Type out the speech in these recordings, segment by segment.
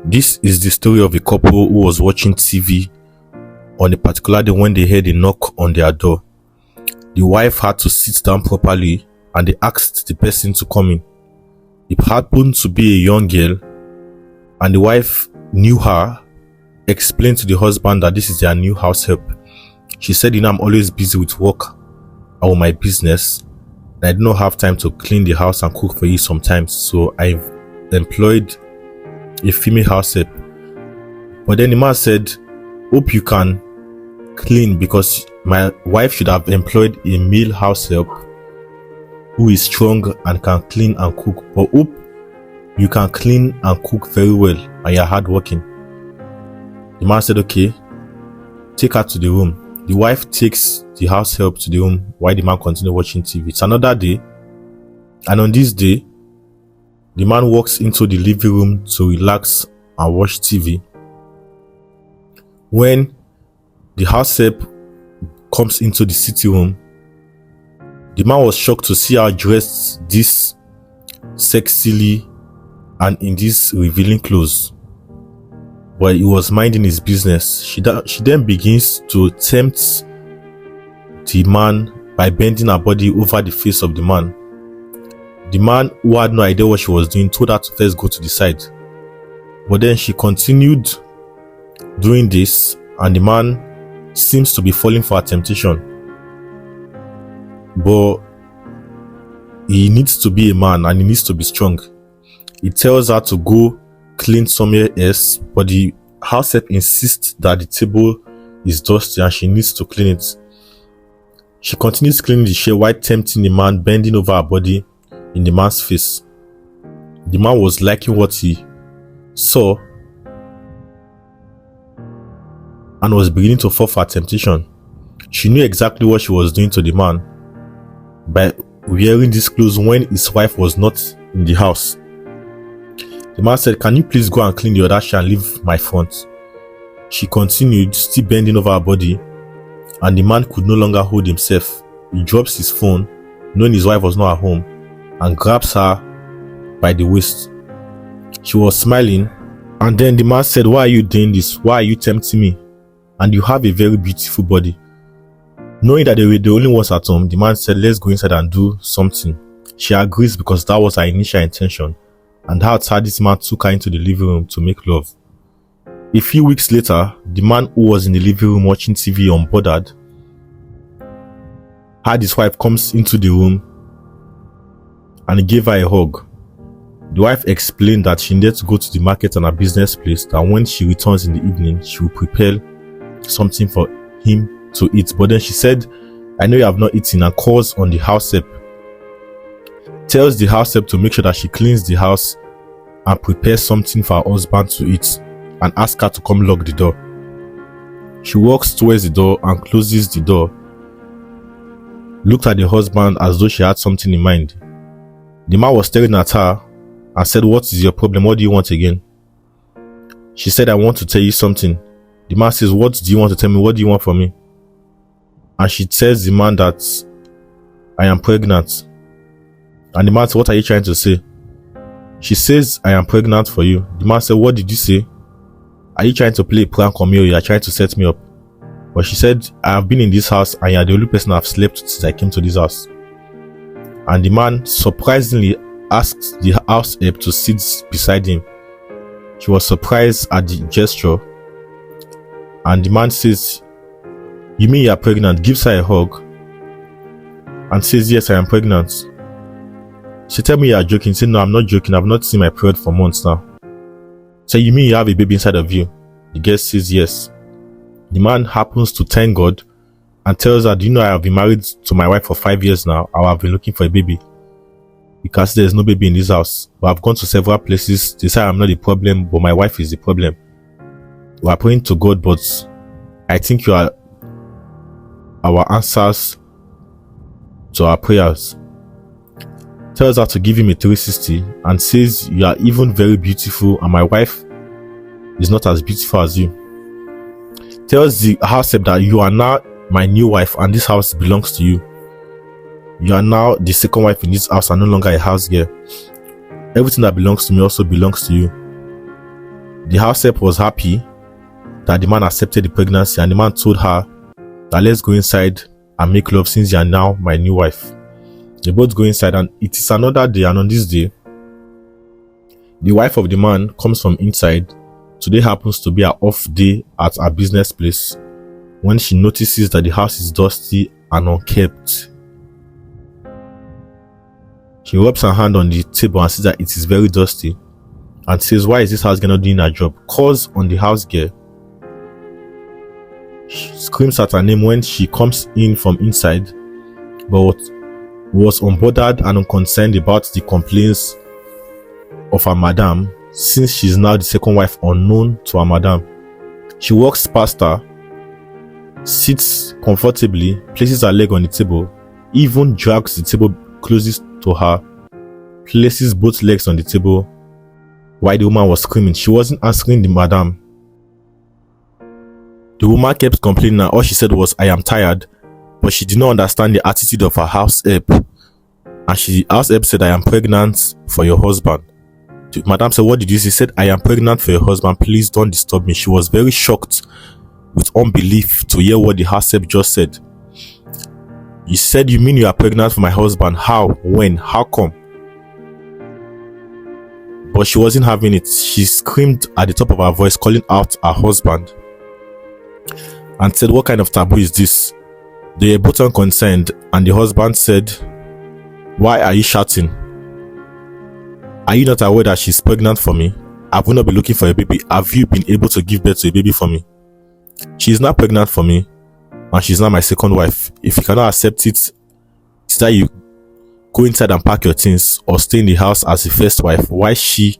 This is the story of a couple who was watching TV on a particular day when they heard a knock on their door. The wife had to sit down properly and they asked the person to come in. It happened to be a young girl, and the wife knew her, explained to the husband that this is their new house help. She said, I'm always busy with work or my business, and I do not have time to clean the house and cook for you sometimes, so I've employed a female house help. But then the man said, hope you can clean, because my wife should have employed a male house help who is strong and can clean and cook, but hope you can clean and cook very well and you're hardworking. The man said, okay, take her to the room. The wife takes the house help to the room while the man continues watching TV. It's another day, and on this day, the man walks into the living room to relax and watch TV. When the house help comes into the sitting room, the man was shocked to see her dressed this sexily and in these revealing clothes. But he was minding his business. She then begins to tempt the man by bending her body over the face of the man. The man, who had no idea what she was doing, told her to first go to the side. But then she continued doing this, and the man seems to be falling for her temptation. But he needs to be a man and he needs to be strong. He tells her to go clean somewhere else, but the house help insists that the table is dusty and she needs to clean it. She continues cleaning the chair while tempting the man, bending over her body in the man's face. The man was liking what he saw and was beginning to fall for her temptation. She knew exactly what she was doing to the man by wearing these clothes when his wife was not in the house. The man said, can you please go and clean the other chair and leave my front? She continued, still bending over her body, and the man could no longer hold himself. He drops his phone, knowing his wife was not at home, and grabs her by the waist. She was smiling, and then the man said, why are you doing this? Why are you tempting me? And you have a very beautiful body. Knowing that they were the only ones at home, the man said, let's go inside and do something. She agrees because that was her initial intention, and that's how this man took her into the living room to make love. A few weeks later, the man who was in the living room watching TV unbothered had his wife comes into the room and gave her a hug. The wife explained that she needed to go to the market and her business place, that when she returns in the evening, she will prepare something for him to eat. But then she said, I know you have not eaten, and calls on the house help. Tells the house help to make sure that she cleans the house and prepares something for her husband to eat, and asks her to come lock the door. She walks towards the door and closes the door, looked at the husband as though she had something in mind. The man was staring at her and said, what is your problem? What do you want again? She said, I want to tell you something. The man says, what do you want to tell me? What do you want from me? And she tells the man that I am pregnant. And the man said, what are you trying to say? She says, I am pregnant for you. The man said, what did you say? Are you trying to play a prank on me, or you are trying to set me up? But she said, I have been in this house and you are the only person I've slept with since I came to this house. And the man surprisingly asked the house help to sit beside him. She was surprised at the gesture, and the man says, you mean you are pregnant? Gives her a hug and says, yes, I am pregnant. She tell me you are joking. Say, no, I'm not joking. I've not seen my period for months now. Say, you mean you have a baby inside of you? The girl says, yes. The man happens to thank God and tells her, do you know I have been married to my wife for 5 years now? I have been looking for a baby because there's no baby in this house. But I've gone to several places. They say I'm not the problem, but my wife is the problem. We are praying to God, but I think you are our answers to our prayers. Tells her to give him a 360 and says, you are even very beautiful and my wife is not as beautiful as you. Tells the house help that you are now my new wife and this house belongs to you. You are now the second wife in this house and no longer a house girl. Everything that belongs to me also belongs to you. The house help was happy that the man accepted the pregnancy, and the man told her that let's go inside and make love since you are now my new wife. They both go inside, and it is another day, and on this day, the wife of the man comes from inside. Today happens to be her off day at her business place when she notices that the house is dusty and unkept. She rubs her hand on the table and sees that it is very dusty and says, why is this house girl not doing her job? Calls on the house girl. She screams at her name when she comes in from inside, but was unbothered and unconcerned about the complaints of her madam, since she is now the second wife unknown to her madam. She walks past her, sits comfortably, places her leg on the table, even drags the table closest to her, places both legs on the table. While the woman was screaming, she wasn't answering the madam. The woman kept complaining, and all she said was, I am tired, but she did not understand the attitude of her house help. And house help said, I am pregnant for your husband. The madam said, what did you say? She said, I am pregnant for your husband, please don't disturb me. She was very shocked with unbelief to hear what the house help just said. You said, you mean you are pregnant for my husband? How? When? How come? But she wasn't having it. She screamed at the top of her voice, calling out her husband, and said, what kind of taboo is this? They were both unconcerned, and the husband said, why are you shouting? Are you not aware that she's pregnant for me? Have we not been looking for a baby? Have you been able to give birth to a baby for me? She is not pregnant for me, and she's not my second wife. If you cannot accept it, it's that you go inside and pack your things, or stay in the house as the first wife while she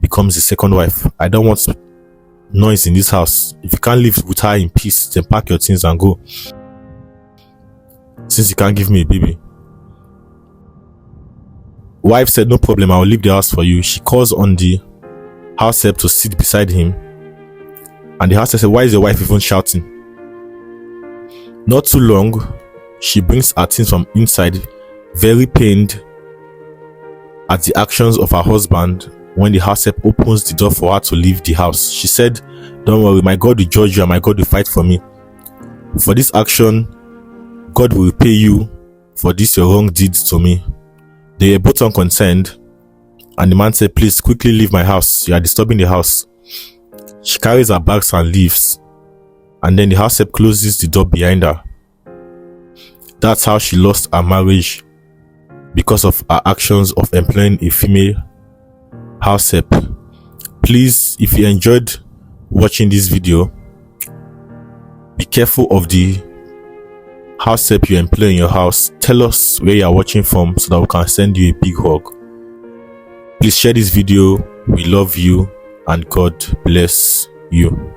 becomes the second wife. I don't want noise in this house. If you can't live with her in peace, then pack your things and go, since you can't give me a baby. Wife said, no problem, I will leave the house for you. She calls on the house help to sit beside him, and the house help said, why is your wife even shouting? Not too long, she brings her things from inside, very pained at the actions of her husband. When the house help opens the door for her to leave the house, she said, don't worry, my God will judge you and my God will fight for me. For this action, God will repay you for this your wrong deeds to me. They were both unconcerned, and the man said, please quickly leave my house, you are disturbing the house. She carries her bags and leaves, and then the house help closes the door behind her. That's how she lost her marriage, because of her actions of employing a female house help. Please, if you enjoyed watching this video, be careful of the house help you employ in your house. Tell us where you are watching from so that we can send you a big hug. Please share this video. We love you and God bless you.